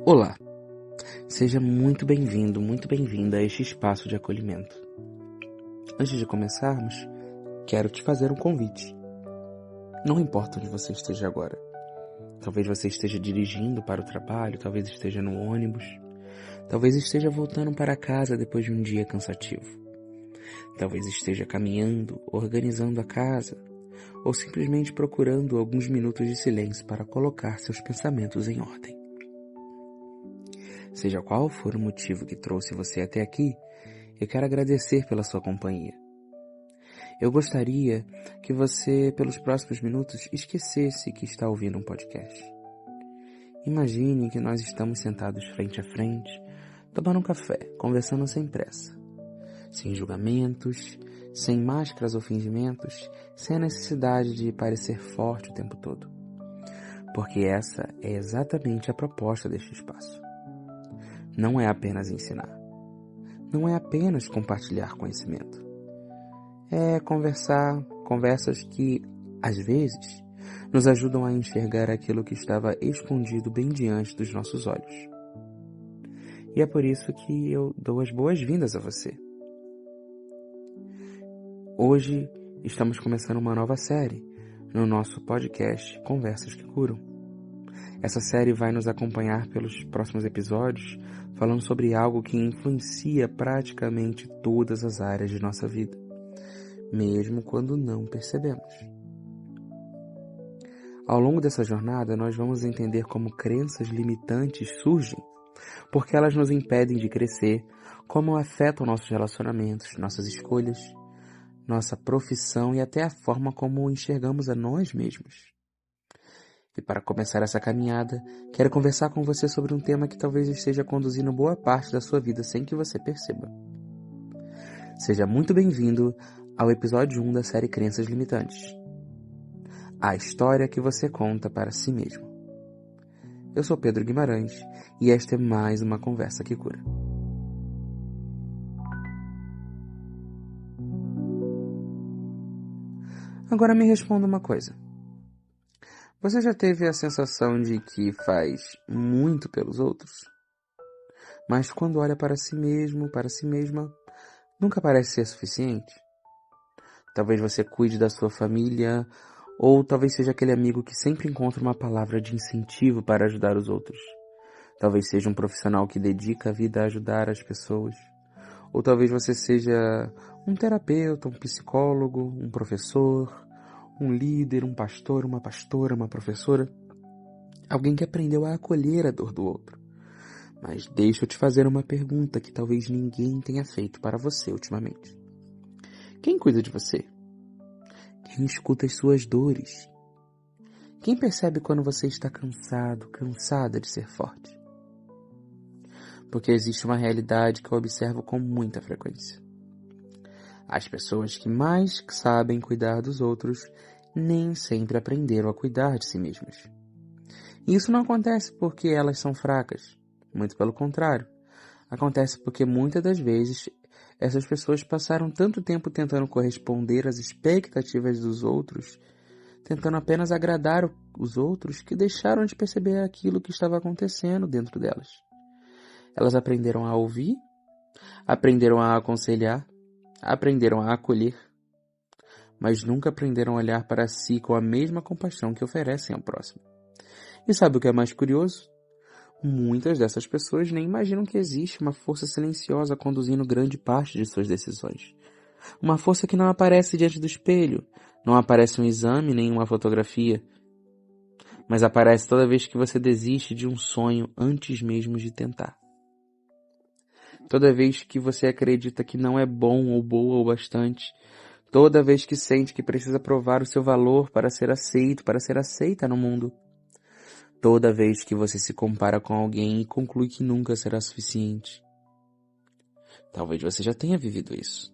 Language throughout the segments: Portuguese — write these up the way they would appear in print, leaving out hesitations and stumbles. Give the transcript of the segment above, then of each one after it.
Olá, seja muito bem-vindo, muito bem-vinda a este espaço de acolhimento. Antes de começarmos, quero te fazer um convite. Não importa onde você esteja agora. Talvez você esteja dirigindo para o trabalho, talvez esteja no ônibus, talvez esteja voltando para casa depois de um dia cansativo. Talvez esteja caminhando, organizando a casa, ou simplesmente procurando alguns minutos de silêncio para colocar seus pensamentos em ordem. Seja qual for o motivo que trouxe você até aqui, eu quero agradecer pela sua companhia. Eu gostaria que você, pelos próximos minutos, esquecesse que está ouvindo um podcast. Imagine que nós estamos sentados frente a frente, tomando um café, conversando sem pressa, sem julgamentos, sem máscaras ou fingimentos, sem a necessidade de parecer forte o tempo todo. Porque essa é exatamente a proposta deste espaço. Não é apenas ensinar. Não é apenas compartilhar conhecimento. É conversas que, às vezes, nos ajudam a enxergar aquilo que estava escondido bem diante dos nossos olhos. E é por isso que eu dou as boas-vindas a você. Hoje estamos começando uma nova série no nosso podcast Conversas que Curam. Essa série vai nos acompanhar pelos próximos episódios, falando sobre algo que influencia praticamente todas as áreas de nossa vida, mesmo quando não percebemos. Ao longo dessa jornada, nós vamos entender como crenças limitantes surgem, porque elas nos impedem de crescer, como afetam nossos relacionamentos, nossas escolhas, nossa profissão e até a forma como enxergamos a nós mesmos. E para começar essa caminhada, quero conversar com você sobre um tema que talvez esteja conduzindo boa parte da sua vida sem que você perceba. Seja muito bem-vindo ao episódio 1 da série Crenças Limitantes. A história que você conta para si mesmo. Eu sou Pedro Guimarães e esta é mais uma Conversa que Cura. Agora me responda uma coisa. Você já teve a sensação de que faz muito pelos outros? Mas quando olha para si mesmo, para si mesma, nunca parece ser suficiente? Talvez você cuide da sua família, ou talvez seja aquele amigo que sempre encontra uma palavra de incentivo para ajudar os outros. Talvez seja um profissional que dedica a vida a ajudar as pessoas. Ou talvez você seja um terapeuta, um psicólogo, um professor, um líder, um pastor, uma pastora, uma professora, alguém que aprendeu a acolher a dor do outro. Mas deixa eu te fazer uma pergunta que talvez ninguém tenha feito para você ultimamente. Quem cuida de você? Quem escuta as suas dores? Quem percebe quando você está cansado, cansada de ser forte? Porque existe uma realidade que eu observo com muita frequência. As pessoas que mais sabem cuidar dos outros nem sempre aprenderam a cuidar de si mesmas. E isso não acontece porque elas são fracas, muito pelo contrário. Acontece porque muitas das vezes essas pessoas passaram tanto tempo tentando corresponder às expectativas dos outros, tentando apenas agradar os outros, que deixaram de perceber aquilo que estava acontecendo dentro delas. Elas aprenderam a ouvir, aprenderam a aconselhar, aprenderam a acolher, mas nunca aprenderam a olhar para si com a mesma compaixão que oferecem ao próximo. E sabe o que é mais curioso? Muitas dessas pessoas nem imaginam que existe uma força silenciosa conduzindo grande parte de suas decisões. Uma força que não aparece diante do espelho, não aparece um exame nem uma fotografia, mas aparece toda vez que você desiste de um sonho antes mesmo de tentar. Toda vez que você acredita que não é bom ou boa o bastante, toda vez que sente que precisa provar o seu valor para ser aceito, para ser aceita no mundo, toda vez que você se compara com alguém e conclui que nunca será suficiente. Talvez você já tenha vivido isso.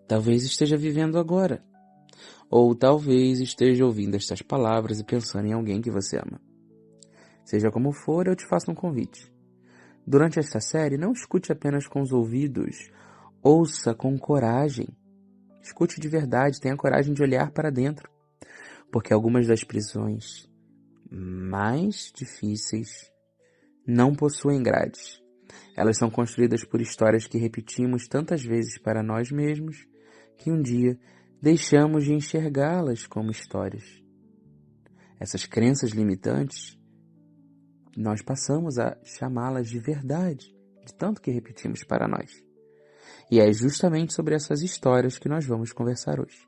Talvez esteja vivendo agora. Ou talvez esteja ouvindo estas palavras e pensando em alguém que você ama. Seja como for, eu te faço um convite. Durante esta série, não escute apenas com os ouvidos, ouça com coragem. Escute de verdade, tenha coragem de olhar para dentro. Porque algumas das prisões mais difíceis não possuem grades. Elas são construídas por histórias que repetimos tantas vezes para nós mesmos que um dia deixamos de enxergá-las como histórias. Essas crenças limitantes, nós passamos a chamá-las de verdade, de tanto que repetimos para nós. E é justamente sobre essas histórias que nós vamos conversar hoje.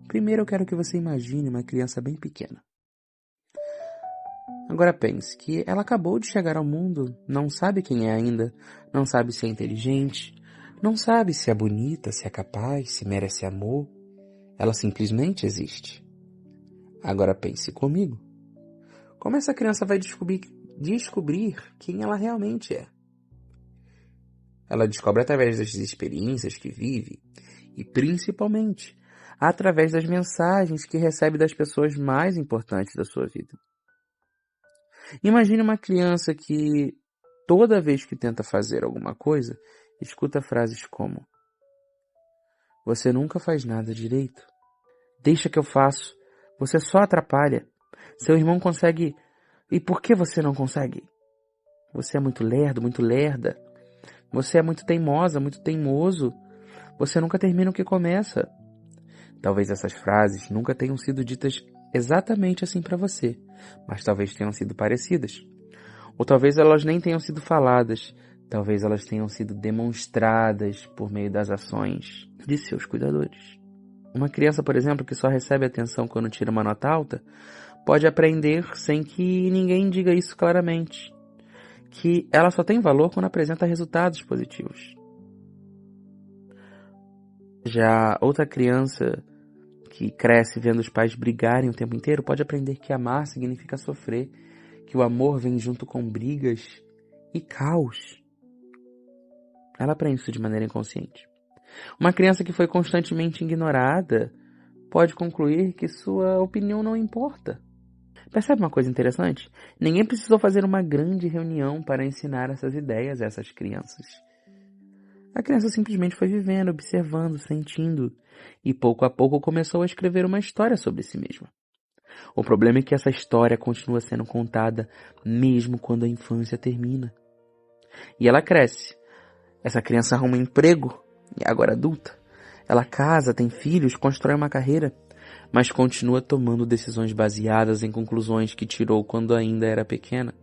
Primeiro eu quero que você imagine uma criança bem pequena. Agora pense que ela acabou de chegar ao mundo, não sabe quem é ainda, não sabe se é inteligente, não sabe se é bonita, se é capaz, se merece amor. Ela simplesmente existe. Agora pense comigo. Como essa criança vai descobrir quem ela realmente é? Ela descobre através das experiências que vive e, principalmente, através das mensagens que recebe das pessoas mais importantes da sua vida. Imagine uma criança que, toda vez que tenta fazer alguma coisa, escuta frases como: "Você nunca faz nada direito. Deixa que eu faço. Você só atrapalha. Seu irmão consegue. E por que você não consegue? Você é muito lerdo, muito lerda. Você é muito teimosa, muito teimoso. Você nunca termina o que começa." Talvez essas frases nunca tenham sido ditas exatamente assim para você, mas talvez tenham sido parecidas. Ou talvez elas nem tenham sido faladas, talvez elas tenham sido demonstradas por meio das ações de seus cuidadores. Uma criança, por exemplo, que só recebe atenção quando tira uma nota alta, pode aprender sem que ninguém diga isso claramente, que ela só tem valor quando apresenta resultados positivos. Já outra criança que cresce vendo os pais brigarem o tempo inteiro pode aprender que amar significa sofrer, que o amor vem junto com brigas e caos. Ela aprende isso de maneira inconsciente. Uma criança que foi constantemente ignorada pode concluir que sua opinião não importa. Percebe uma coisa interessante? Ninguém precisou fazer uma grande reunião para ensinar essas ideias a essas crianças. A criança simplesmente foi vivendo, observando, sentindo, e pouco a pouco começou a escrever uma história sobre si mesma. O problema é que essa história continua sendo contada mesmo quando a infância termina. E ela cresce. Essa criança arruma um emprego, e agora adulta. Ela casa, tem filhos, constrói uma carreira, mas continua tomando decisões baseadas em conclusões que tirou quando ainda era pequena.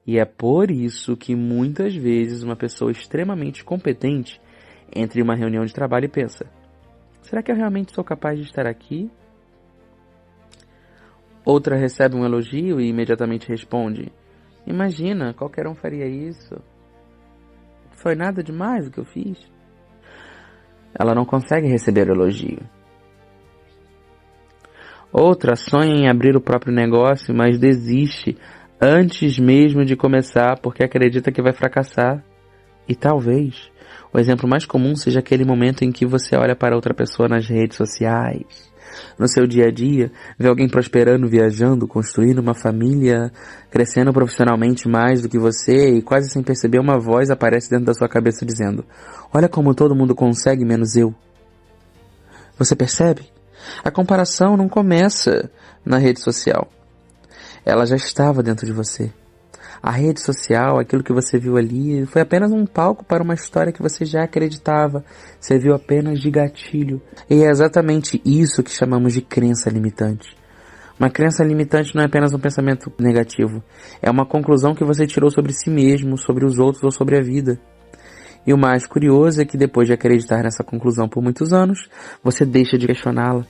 E é por isso que muitas vezes uma pessoa extremamente competente entra em uma reunião de trabalho e pensa: será que eu realmente sou capaz de estar aqui? Outra recebe um elogio e imediatamente responde: imagina, qualquer um faria isso. Foi nada demais o que eu fiz. Ela não consegue receber o elogio. Outra sonha em abrir o próprio negócio, mas desiste antes mesmo de começar porque acredita que vai fracassar. E talvez o exemplo mais comum seja aquele momento em que você olha para outra pessoa nas redes sociais, no seu dia a dia, vê alguém prosperando, viajando, construindo uma família, crescendo profissionalmente mais do que você, e quase sem perceber uma voz aparece dentro da sua cabeça dizendo: olha como todo mundo consegue menos eu. Você percebe? A comparação não começa na rede social. Ela já estava dentro de você. A rede social, aquilo que você viu ali, foi apenas um palco para uma história que você já acreditava. Você viu apenas de gatilho. E é exatamente isso que chamamos de crença limitante. Uma crença limitante não é apenas um pensamento negativo. É uma conclusão que você tirou sobre si mesmo, sobre os outros ou sobre a vida. E o mais curioso é que depois de acreditar nessa conclusão por muitos anos, você deixa de questioná-la.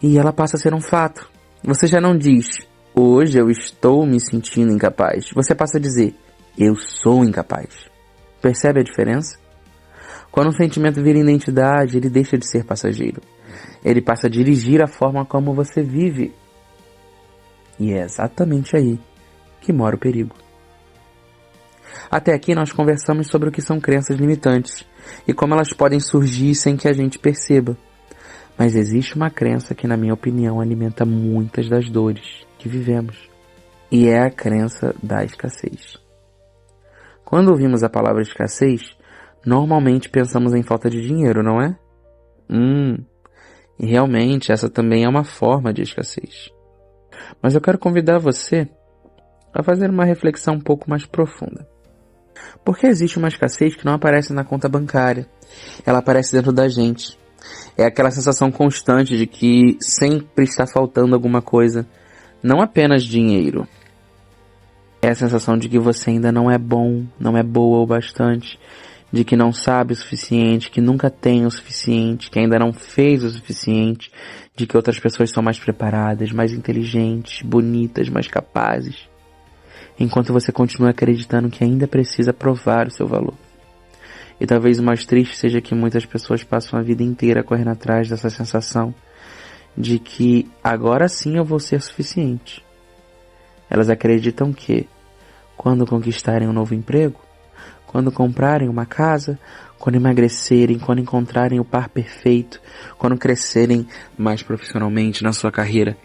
E ela passa a ser um fato. Você já não diz: hoje eu estou me sentindo incapaz. Você passa a dizer: eu sou incapaz. Percebe a diferença? Quando um sentimento vira identidade, ele deixa de ser passageiro. Ele passa a dirigir a forma como você vive. E é exatamente aí que mora o perigo. Até aqui nós conversamos sobre o que são crenças limitantes e como elas podem surgir sem que a gente perceba. Mas existe uma crença que, na minha opinião, alimenta muitas das dores que vivemos. E é a crença da escassez. Quando ouvimos a palavra escassez, normalmente pensamos em falta de dinheiro, não é? E realmente essa também é uma forma de escassez. Mas eu quero convidar você a fazer uma reflexão um pouco mais profunda. Porque existe uma escassez que não aparece na conta bancária. Ela aparece dentro da gente. É aquela sensação constante de que sempre está faltando alguma coisa. Não apenas dinheiro. É a sensação de que você ainda não é bom, não é boa o bastante. De que não sabe o suficiente, que nunca tem o suficiente, que ainda não fez o suficiente. De que outras pessoas são mais preparadas, mais inteligentes, bonitas, mais capazes. Enquanto você continua acreditando que ainda precisa provar o seu valor. E talvez o mais triste seja que muitas pessoas passam a vida inteira correndo atrás dessa sensação de que agora sim eu vou ser suficiente. Elas acreditam que, quando conquistarem um novo emprego, quando comprarem uma casa, quando emagrecerem, quando encontrarem o par perfeito, quando crescerem mais profissionalmente na sua carreira,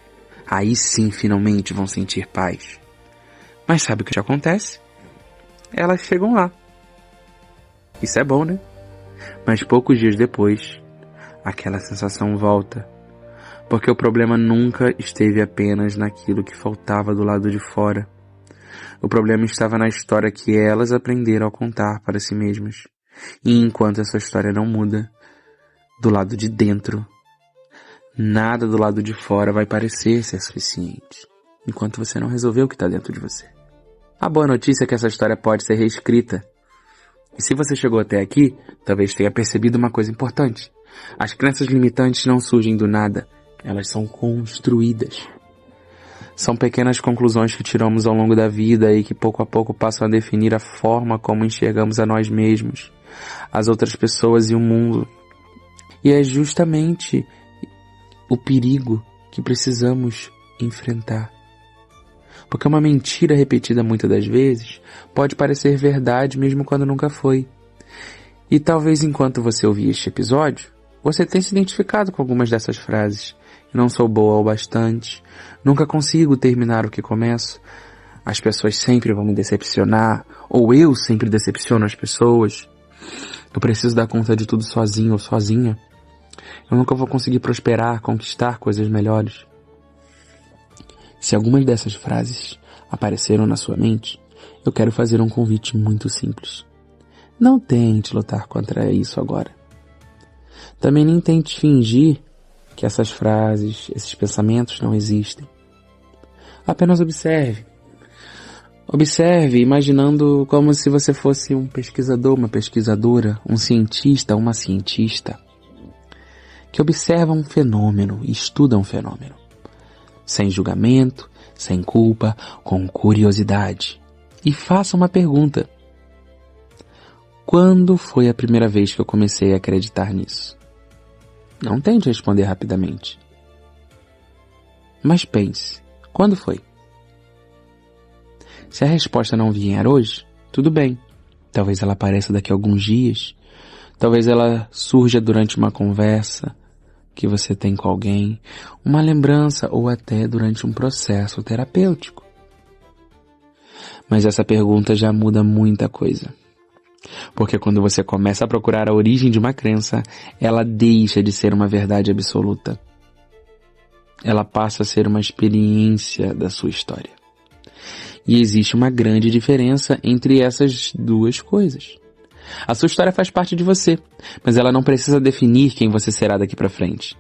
aí sim finalmente vão sentir paz. Mas sabe o que acontece? Elas chegam lá. Isso é bom, né? Mas poucos dias depois, aquela sensação volta. Porque o problema nunca esteve apenas naquilo que faltava do lado de fora. O problema estava na história que elas aprenderam a contar para si mesmas. E enquanto essa história não muda, do lado de dentro, nada do lado de fora vai parecer ser suficiente. Enquanto você não resolveu o que está dentro de você. A boa notícia é que essa história pode ser reescrita. E se você chegou até aqui, talvez tenha percebido uma coisa importante. As crenças limitantes não surgem do nada. Elas são construídas. São pequenas conclusões que tiramos ao longo da vida e que pouco a pouco passam a definir a forma como enxergamos a nós mesmos, as outras pessoas e o mundo. E é justamente o perigo que precisamos enfrentar. Porque uma mentira repetida muitas das vezes pode parecer verdade mesmo quando nunca foi. E talvez enquanto você ouvir este episódio, você tenha se identificado com algumas dessas frases. Não sou boa o bastante, nunca consigo terminar o que começo, as pessoas sempre vão me decepcionar, ou eu sempre decepciono as pessoas, eu preciso dar conta de tudo sozinho ou sozinha, eu nunca vou conseguir prosperar, conquistar coisas melhores. Se algumas dessas frases apareceram na sua mente, eu quero fazer um convite muito simples. Não tente lutar contra isso agora. Também nem tente fingir que essas frases, esses pensamentos não existem. Apenas observe. Observe, imaginando como se você fosse um pesquisador, uma pesquisadora, um cientista, uma cientista, que observa um fenômeno e estuda um fenômeno. Sem julgamento, sem culpa, com curiosidade. E faça uma pergunta. Quando foi a primeira vez que eu comecei a acreditar nisso? Não tente responder rapidamente. Mas pense, quando foi? Se a resposta não vier hoje, tudo bem. Talvez ela apareça daqui a alguns dias. Talvez ela surja durante uma conversa que você tem com alguém, uma lembrança ou até durante um processo terapêutico. Mas essa pergunta já muda muita coisa. Porque quando você começa a procurar a origem de uma crença, ela deixa de ser uma verdade absoluta. Ela passa a ser uma experiência da sua história. E existe uma grande diferença entre essas duas coisas. A sua história faz parte de você, mas ela não precisa definir quem você será daqui para frente.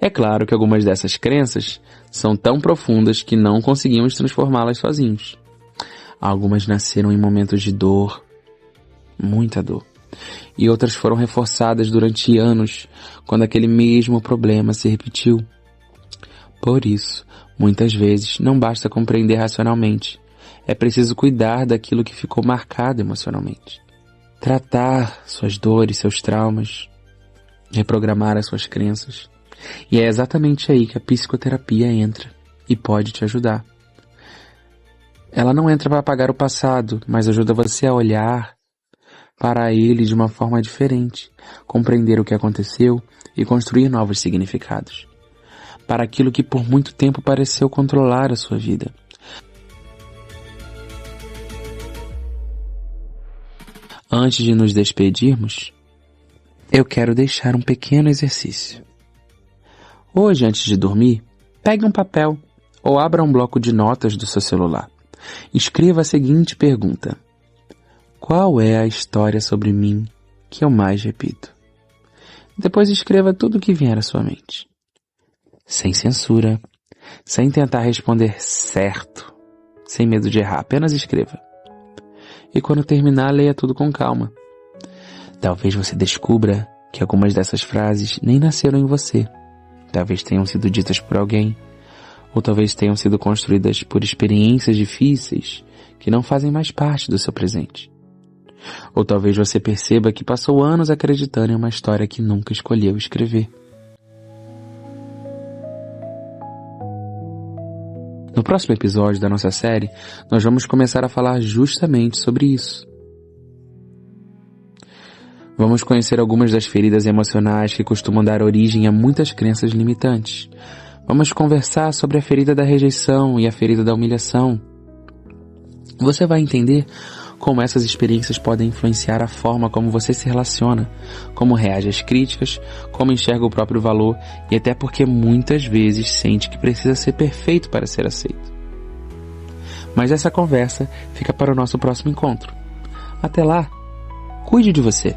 É claro que algumas dessas crenças são tão profundas que não conseguimos transformá-las sozinhos. Algumas nasceram em momentos de dor, muita dor, e outras foram reforçadas durante anos, quando aquele mesmo problema se repetiu. Por isso, muitas vezes, não basta compreender racionalmente, é preciso cuidar daquilo que ficou marcado emocionalmente. Tratar suas dores, seus traumas, reprogramar as suas crenças. E é exatamente aí que a psicoterapia entra e pode te ajudar. Ela não entra para apagar o passado, mas ajuda você a olhar para ele de uma forma diferente, compreender o que aconteceu e construir novos significados para aquilo que por muito tempo pareceu controlar a sua vida. Antes de nos despedirmos, eu quero deixar um pequeno exercício. Hoje, antes de dormir, pegue um papel ou abra um bloco de notas do seu celular. Escreva a seguinte pergunta: qual é a história sobre mim que eu mais repito? Depois escreva tudo o que vier à sua mente. Sem censura, sem tentar responder certo, sem medo de errar, apenas escreva. E quando terminar, leia tudo com calma. Talvez você descubra que algumas dessas frases nem nasceram em você. Talvez tenham sido ditas por alguém, ou talvez tenham sido construídas por experiências difíceis que não fazem mais parte do seu presente. Ou talvez você perceba que passou anos acreditando em uma história que nunca escolheu escrever. No próximo episódio da nossa série, nós vamos começar a falar justamente sobre isso. Vamos conhecer algumas das feridas emocionais que costumam dar origem a muitas crenças limitantes. Vamos conversar sobre a ferida da rejeição e a ferida da humilhação. Você vai entender como essas experiências podem influenciar a forma como você se relaciona, como reage às críticas, como enxerga o próprio valor e até porque muitas vezes sente que precisa ser perfeito para ser aceito. Mas essa conversa fica para o nosso próximo encontro. Até lá, cuide de você.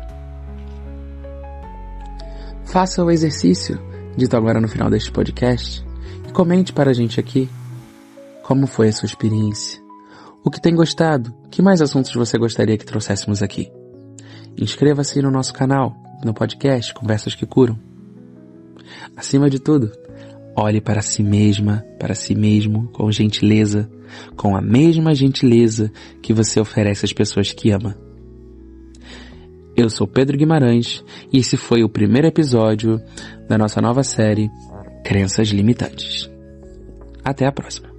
Faça o exercício dito agora no final deste podcast e comente para a gente aqui como foi a sua experiência. O que tem gostado? Que mais assuntos você gostaria que trouxéssemos aqui? Inscreva-se no nosso canal, no podcast Conversas que Curam. Acima de tudo, olhe para si mesma, para si mesmo, com gentileza, com a mesma gentileza que você oferece às pessoas que ama. Eu sou Pedro Guimarães e esse foi o primeiro episódio da nossa nova série Crenças Limitantes. Até a próxima.